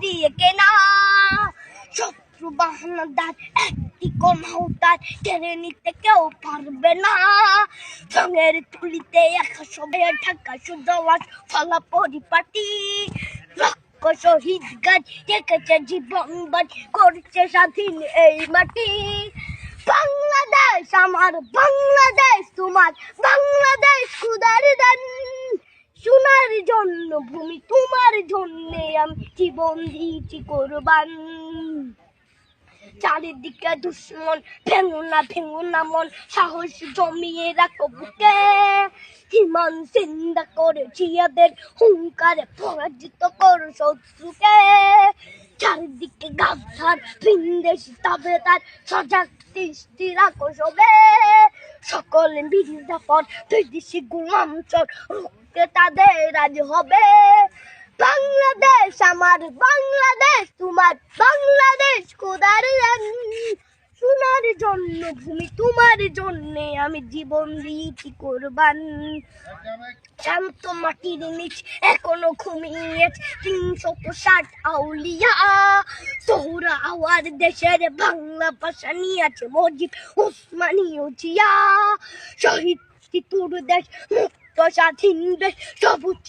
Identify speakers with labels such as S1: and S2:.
S1: দিয়ে কেনা। শত্রু বাহানাদার একটি কোনাও তার কেড়ে নিতে কেউ পারবে না। রঙের তুলিতে একা সবাই ঢাকা সুদলাস ফলা পরিপাটি। লক্ষ শহীদ গাছ রেখেছে জীবন বাজ করছে স্বাধীন এই মাটি। বাংলাদেশ আমার, বাংলাদেশ তোমার, বাংলাদেশ খুদার দান। সোনার জন্য ভূমি তোমার জন্যে আমি জীবন দিয়েছি কোরবান। চারিদিকে দুশ্মন, ভেঙো না মন, সাহস জমিয়ে রাখো বুকে। ইমান জিন্দা করে জিয়াদের হুঙ্কারে পরাজিত করো শত্রুকে। চারিদিকে গাদ্দার ভিনদেশী তাবেদার সজাগ দৃষ্টি রাখো সবে। সকল মির্জাফর বিদেশি গোলাম চোর রুখতে তাদের আজ হবে। বাংলাদেশ আমার, বাংলাদেশ তোমার, বাংলাদেশ খোদার দান। সোনার জন্য ভূমি তোমার জন্যে আমি জীবন দিয়েছি কোরবান। শান্ত মাটির নিচ এখনো ঘুমিয়েছে ৩৬০ আউলিয়া। সোহরা আওয়ার দেশের বাংলা ভাষা নিয়েছে মজিদ ওসমানীয় জিয়া। শহীদ তোর দেশ মুক্ত স্বাধীন দেশ সবুজ